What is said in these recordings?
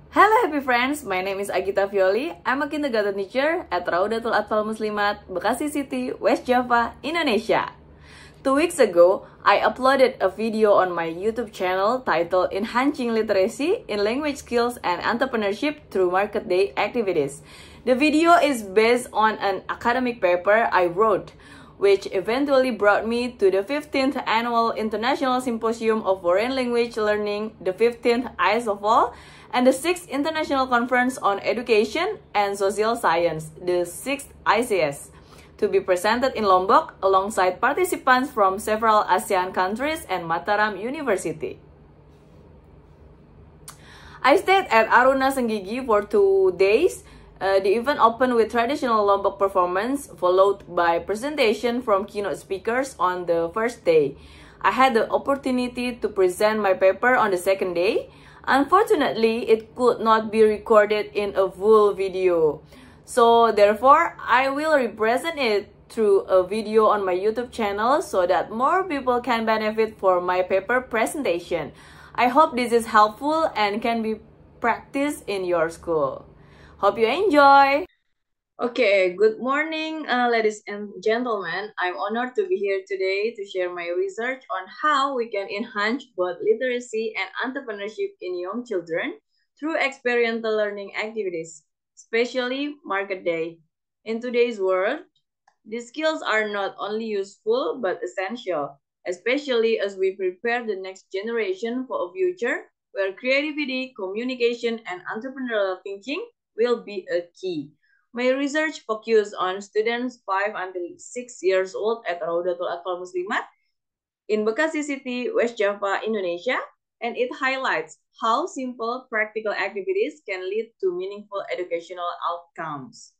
Hello happy friends, my name is Agita Violi. I'm a kindergarten teacher at Raudatul Atfal Muslimat, Bekasi City, West Java, Indonesia. 2 weeks ago, I uploaded a video on my YouTube channel titled Enhancing Literacy in Language Skills and Entrepreneurship Through Market Day Activities. The video is based on an academic paper I wrote, which eventually brought me to the 15th Annual International Symposium of Foreign Language Learning, the 15th AISOFOLL, and the 6th International Conference on Education and Social Science, the 6th ICS, to be presented in Lombok alongside participants from several ASEAN countries and Mataram University. I stayed at Aruna Senggigi for 2 days. The event opened with traditional Lombok performance, followed by presentation from keynote speakers on the first day. I had the opportunity to present my paper on the second day. Unfortunately, it could not be recorded in a full video. So therefore, I will represent it through a video on my YouTube channel so that more people can benefit from my paper presentation. I hope this is helpful and can be practiced in your school. Hope you enjoy! Okay, good morning, ladies and gentlemen. I'm honored to be here today to share my research on how we can enhance both literacy and entrepreneurship in young children through experiential learning activities, especially Market Day. In today's world, these skills are not only useful but essential, especially as we prepare the next generation for a future where creativity, communication, and entrepreneurial thinking will be a key. My research focused on students 5 until 6 years old at Raudatul Atfal Muslimat in Bekasi City, West Java, Indonesia, and it highlights how simple practical activities can lead to meaningful educational outcomes.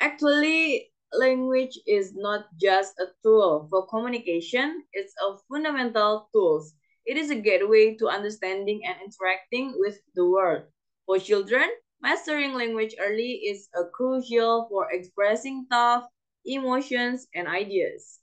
Actually, language is not just a tool for communication, it's a fundamental tool. It is a gateway to understanding and interacting with the world. For children, mastering language early is crucial for expressing thoughts, emotions, and ideas.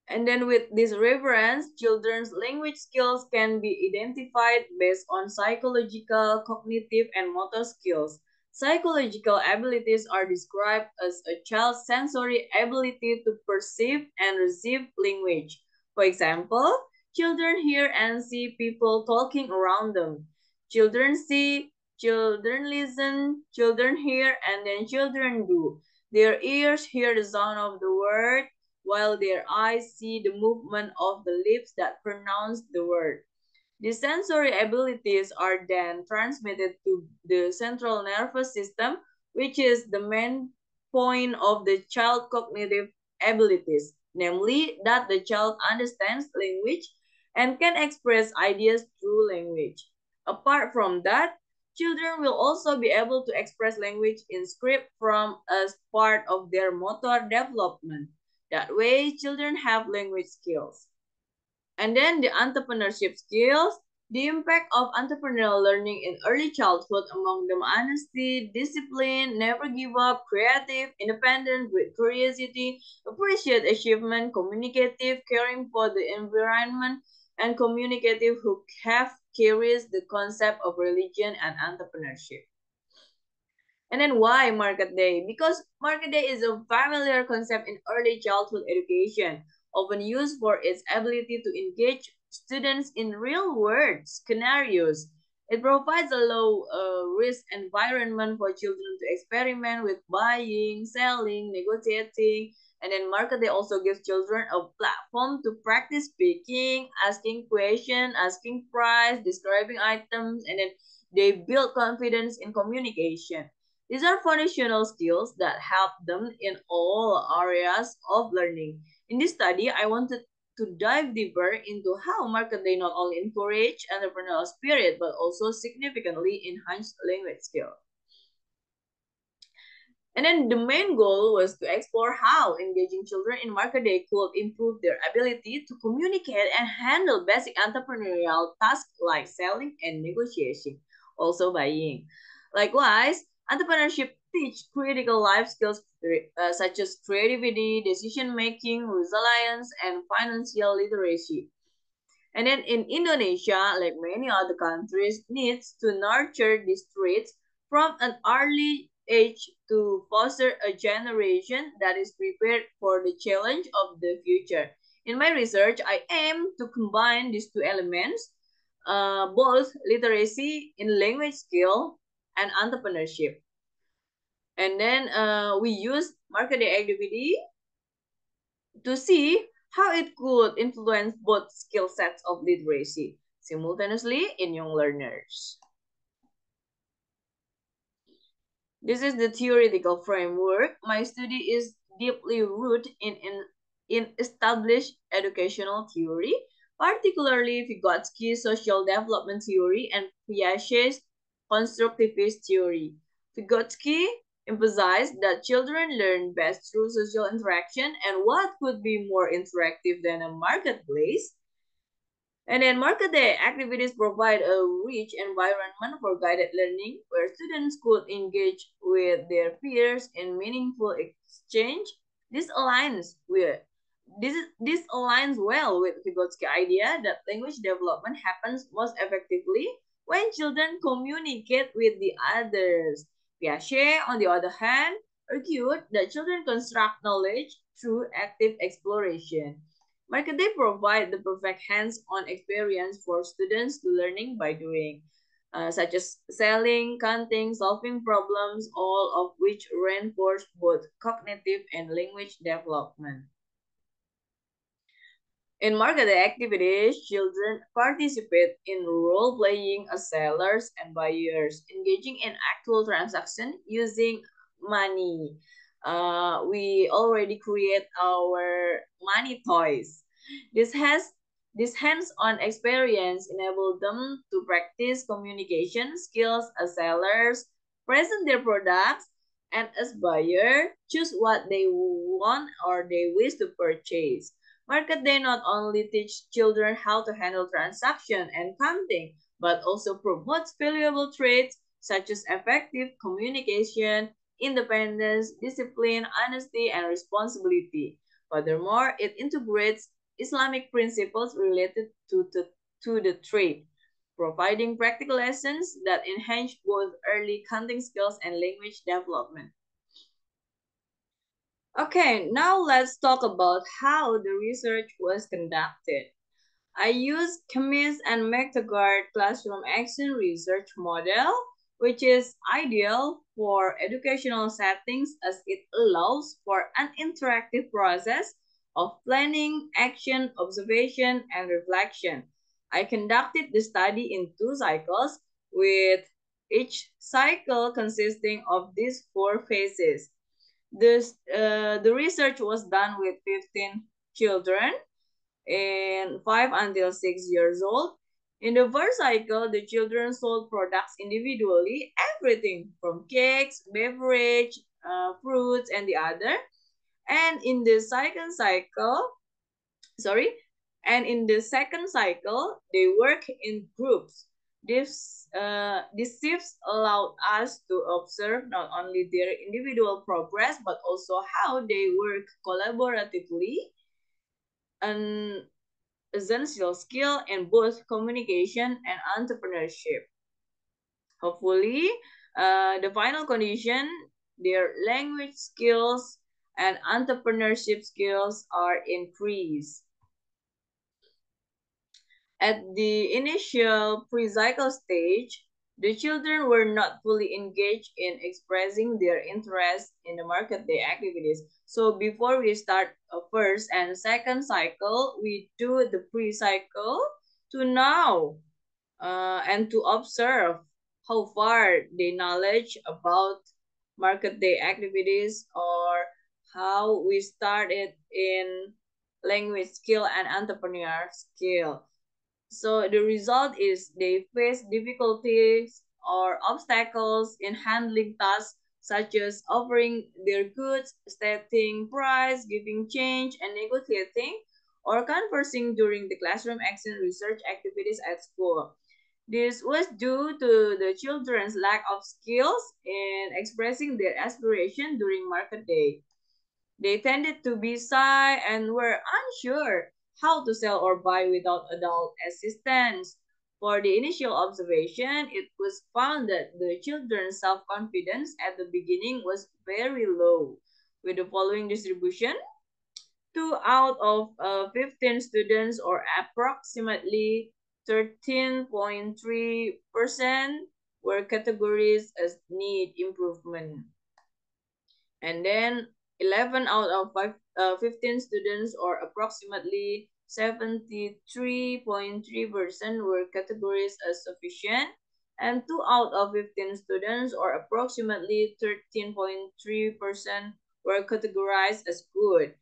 And then with this reference, children's language skills can be identified based on psychological, cognitive, and motor skills. Psychological abilities are described as a child's sensory ability to perceive and receive language. For example, children hear and see people talking around them. Children see, children listen, children hear, and then children do. Their ears hear the sound of the word, while their eyes see the movement of the lips that pronounce the word. The sensory abilities are then transmitted to the central nervous system, which is the main point of the child's cognitive abilities, namely that the child understands language and can express ideas through language. Apart from that, children will also be able to express language in script from as part of their motor development. That way, children have language skills. And then the entrepreneurship skills, the impact of entrepreneurial learning in early childhood among them honesty, discipline, never give up, creative, independent, with curiosity, appreciate achievement, communicative, caring for the environment, and communicative who have carries the concept of religion and entrepreneurship. And then why Market Day? Because Market Day is a familiar concept in early childhood education, often used for its ability to engage students in real-world scenarios. It provides a low-risk environment for children to experiment with buying, selling, negotiating, and then Market Day also gives children a platform to practice speaking, asking questions, asking price, describing items, and then they build confidence in communication. These are foundational skills that help them in all areas of learning. In this study, I wanted to dive deeper into how Market Day not only encourage entrepreneurial spirit, but also significantly enhance language skill. And then the main goal was to explore how engaging children in Market Day could improve their ability to communicate and handle basic entrepreneurial tasks like selling and negotiation, also buying. Likewise, entrepreneurship teach critical life skills such as creativity, decision-making, resilience, and financial literacy. And then in Indonesia, like many other countries, needs to nurture these traits from an early age to foster a generation that is prepared for the challenge of the future. In my research, I aim to combine these two elements, both literacy in language skill and entrepreneurship. And then we use market day activity to see how it could influence both skill sets of literacy simultaneously in young learners. This is the theoretical framework. My study is deeply rooted in established educational theory, particularly Vygotsky's social development theory and Piaget's constructivist theory. Vygotsky emphasized that children learn best through social interaction, and what could be more interactive than a marketplace? And then market day activities provide a rich environment for guided learning where students could engage with their peers in meaningful exchange. This aligns with this aligns well with Vygotsky's idea that language development happens most effectively when children communicate with the others. Piaget, on the other hand, argued that children construct knowledge through active exploration. Market they provide the perfect hands-on experience for students to learning by doing, such as selling, counting, solving problems, all of which reinforce both cognitive and language development. In market activities, children participate in role-playing as sellers and buyers, engaging in actual transaction using money. We already create our money toys. This has this hands-on experience enabled them to practice communication skills as sellers, present their products, and as buyer, choose what they want or they wish to purchase. Market day not only teach children how to handle transaction and counting, but also promotes valuable traits such as effective communication, independence, discipline, honesty, and responsibility. Furthermore, it integrates Islamic principles related to the trade, providing practical lessons that enhance both early counting skills and language development. Okay, now let's talk about how the research was conducted. I used Cummins and McTaggart classroom action research model, which is ideal for educational settings as it allows for an interactive process of planning, action, observation, and reflection. I conducted the study in 2 cycles, with each cycle consisting of these 4 phases. The research was done with 15 children and 5 until 6 years old. In the first cycle, the children sold products individually, everything from cakes, beverage, fruits, and the other. And in the second cycle, sorry, and in the second cycle, they work in groups. These shifts allowed us to observe not only their individual progress, but also how they work collaboratively, an essential skill in both communication and entrepreneurship. Hopefully, the final condition, their language skills and entrepreneurship skills are increased. At the initial pre-cycle stage, the children were not fully engaged in expressing their interest in the market day activities. So before we start first and second cycle, we do the pre-cycle to know and to observe how far they knowledge about market day activities or how we started in language skill and entrepreneur skill. So the result is they face difficulties or obstacles in handling tasks such as offering their goods, stating price, giving change, and negotiating, or conversing during the classroom action research activities at school. This was due to the children's lack of skills in expressing their aspiration during market day. They tended to be shy and were unsure how to sell or buy without adult assistance. For the initial observation, it was found that the children's self-confidence at the beginning was very low, with the following distribution. 2 out of 15 students, or approximately 13.3%, were categorized as need improvement. And then 11 out of 15 students, or approximately 73.3%, were categorized as sufficient, and 2 out of 15 students, or approximately 13.3%, were categorized as good.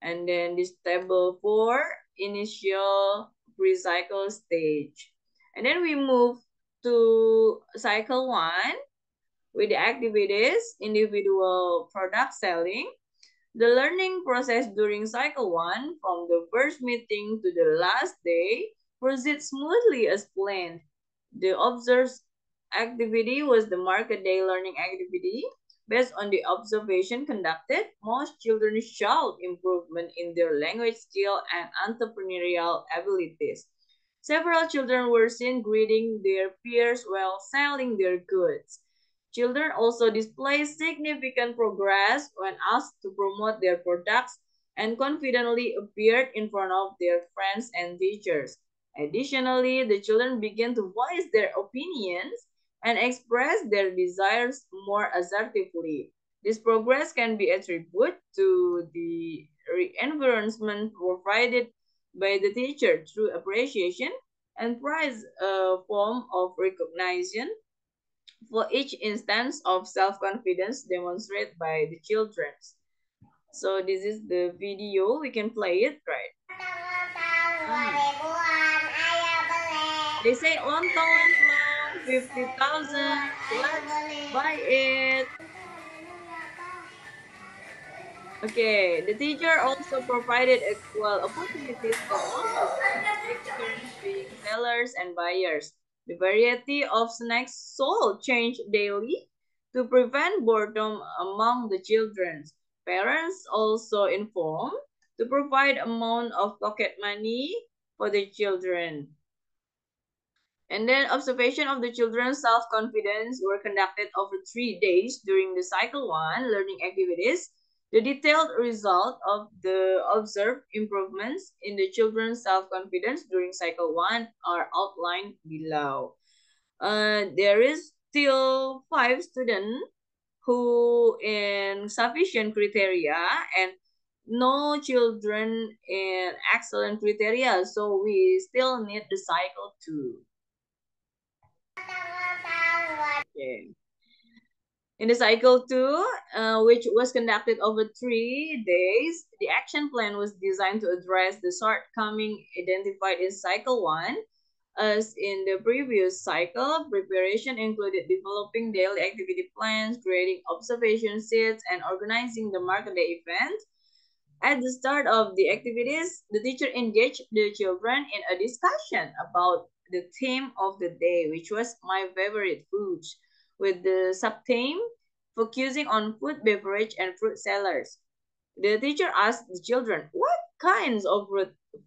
And then this table 4, initial pre-cycle stage. And then we move to cycle 1 with the activities, individual product selling. The learning process during cycle 1, from the first meeting to the last day, proceeds smoothly as planned. The observed activity was the market day learning activity. Based on the observation conducted, most children showed improvement in their language skill and entrepreneurial abilities. Several children were seen greeting their peers while selling their goods. Children also display significant progress when asked to promote their products and confidently appeared in front of their friends and teachers. Additionally, the children began to voice their opinions and express their desires more assertively. This progress can be attributed to the environment provided by the teacher through appreciation and praise, a form of recognition for each instance of self-confidence demonstrated by the children. So this is the video. We can play it, right? They say lontong long 50,000. Let's buy it. Okay, the teacher also provided equal opportunities for all students to take turns being sellers and buyers. The variety of snacks sold changed daily to prevent boredom among the children. Parents also informed to provide amount of pocket money for the children. And then observation of the children's self-confidence were conducted over 3 days during the cycle 1 learning activities. The detailed result of the observed improvements in the children's self-confidence during cycle 1 are outlined below. There is still 5 students who in sufficient criteria and no children in excellent criteria. So we still need the cycle 2. Okay. In the cycle 2, which was conducted over 3 days, the action plan was designed to address the shortcoming identified in cycle 1. As in the previous cycle, preparation included developing daily activity plans, creating observation sheets, and organizing the market day event. At the start of the activities, the teacher engaged the children in a discussion about the theme of the day, which was my favorite foods, with the subtheme focusing on food, beverage, and fruit sellers. The teacher asked the children, what kinds of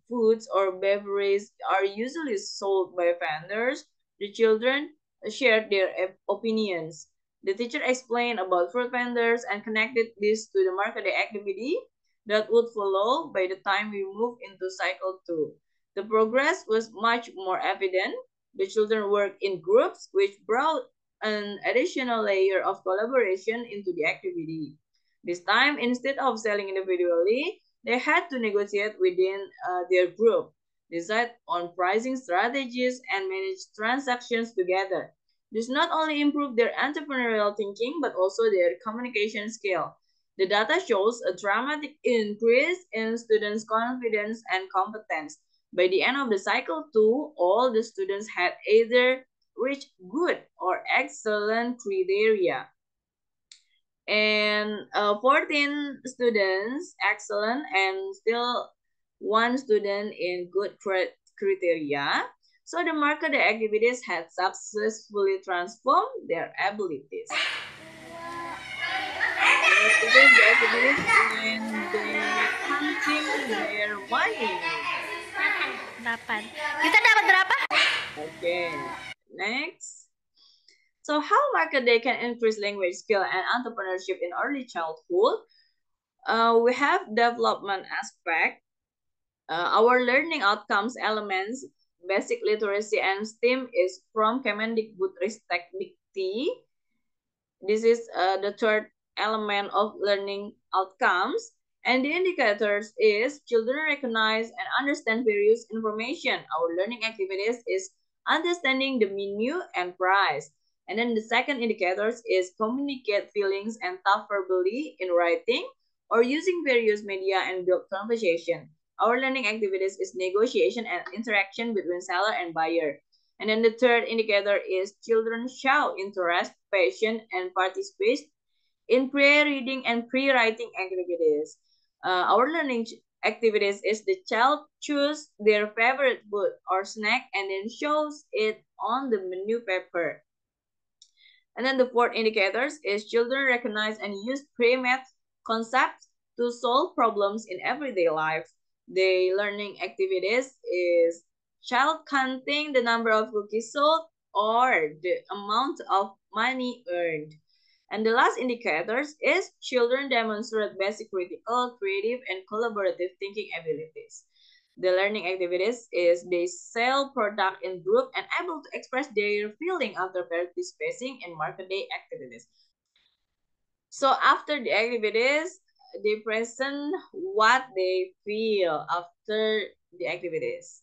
foods or beverages are usually sold by vendors? The children shared their opinions. The teacher explained about fruit vendors and connected this to the market day activity that would follow by the time we move into cycle 2. The progress was much more evident. The children worked in groups, which brought an additional layer of collaboration into the activity. This time, instead of selling individually, they had to negotiate within their group, decide on pricing strategies, and manage transactions together. This not only improved their entrepreneurial thinking, but also their communication skill. The data shows a dramatic increase in students' confidence and competence. By the end of the cycle 2, all the students had either reached good or excellent criteria. And 14 students excellent and still 1 student in good criteria. So the market activities had successfully transformed their abilities. It is the activities when they counting their money. 8. Kita dapat berapa? Okay, next. So how market day can increase language skill and entrepreneurship in early childhood? We have development aspect. Our learning outcomes elements, basic literacy and STEAM is from Kemendikbudristek Dikti. This is the third element of learning outcomes. And the indicators is children recognize and understand various information. Our learning activities is understanding the menu and price. And then the second indicators is communicate feelings and talk verbally in writing or using various media and build conversation. Our learning activities is negotiation and interaction between seller and buyer. And then the third indicator is children show interest, passion, and participate in pre-reading and pre-writing activities. Our learning activities is the child choose their favorite food or snack and then shows it on the menu paper. And then the fourth indicators is children recognize and use pre-math concepts to solve problems in everyday life. The learning activities is child counting the number of cookies sold or the amount of money earned. And the last indicators is children demonstrate basic critical, creative, and collaborative thinking abilities. The learning activities is they sell product in group and able to express their feeling after participating in market day activities. So after the activities, they present what they feel after the activities.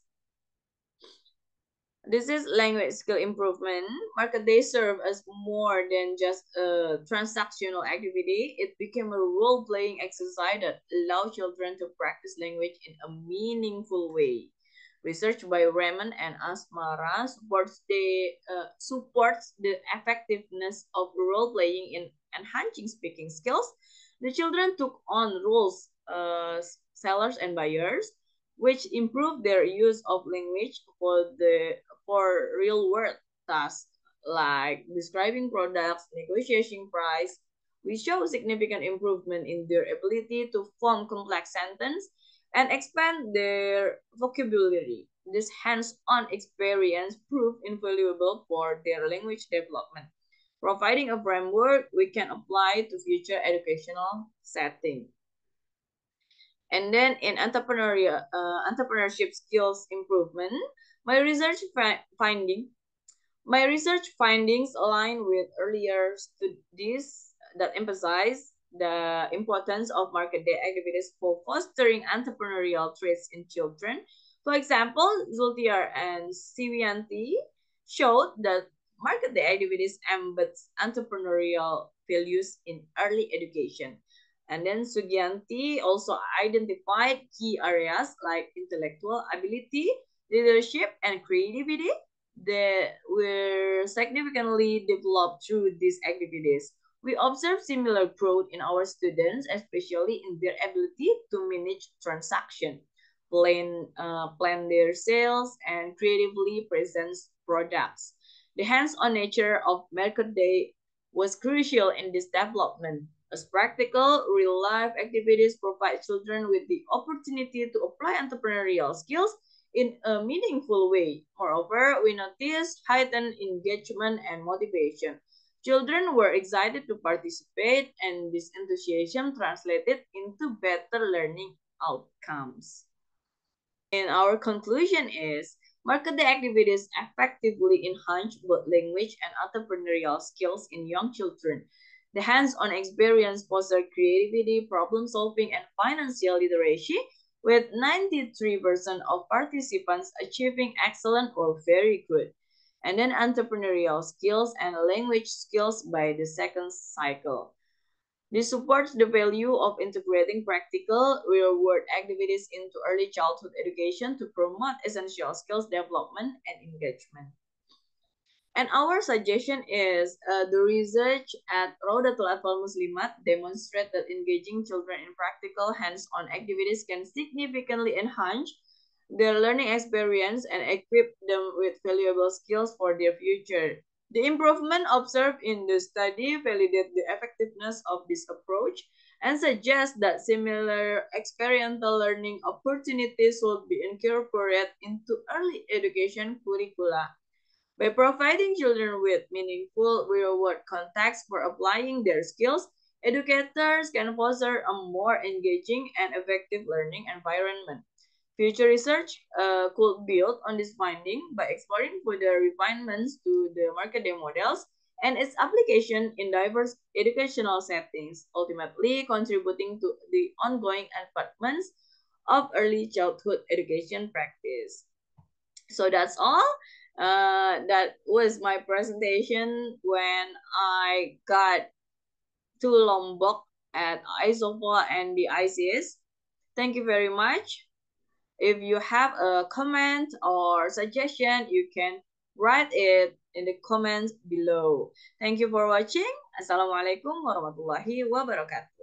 This is language skill improvement. Market day serve as more than just a transactional activity. It became a role-playing exercise that allows children to practice language in a meaningful way. Research by Raymond and Asmara supports the effectiveness of role-playing in enhancing speaking skills. The children took on roles, sellers and buyers, which improved their use of language for real world tasks like describing products, negotiating price. We show significant improvement in their ability to form complex sentences and expand their vocabulary. This hands-on experience proved invaluable for their language development, providing a framework we can apply to future educational settings. And then in entrepreneurship skills improvement, my research findings align with earlier studies that emphasize the importance of market day activities for fostering entrepreneurial traits in children. For example, Zultiar and Sivianti showed that market day activities embeds entrepreneurial values in early education. And then Sugianti also identified key areas like intellectual ability, leadership, and creativity that were significantly developed through these activities. We observe similar growth in our students, especially in their ability to manage transactions, plan their sales, and creatively present products. The hands-on nature of market day was crucial in this development, as practical, real-life activities provide children with the opportunity to apply entrepreneurial skills in a meaningful way. Moreover, we noticed heightened engagement and motivation. Children were excited to participate, and this enthusiasm translated into better learning outcomes. And our conclusion is market day activities effectively enhance both language and entrepreneurial skills in young children. The hands-on experience foster creativity, problem solving, and financial literacy, with 93% of participants achieving excellent or very good. And then entrepreneurial skills and language skills by the second cycle. This supports the value of integrating practical, real-world activities into early childhood education to promote essential skills development and engagement. And our suggestion is the research at Raudatul Atfal Muslimat demonstrate that engaging children in practical hands-on activities can significantly enhance their learning experience and equip them with valuable skills for their future. The improvement observed in the study validate the effectiveness of this approach and suggests that similar experiential learning opportunities should be incorporated into early education curricula. By providing children with meaningful real-world context for applying their skills, educators can foster a more engaging and effective learning environment. Future research could build on this finding by exploring further refinements to the marketing models and its application in diverse educational settings, ultimately contributing to the ongoing advancements of early childhood education practice. So that's all. That was my presentation when I got to Lombok at AISOFOLL and the ICS. Thank you very much. If you have a comment or suggestion, you can write it in the comments below. Thank you for watching. Assalamualaikum warahmatullahi wabarakatuh.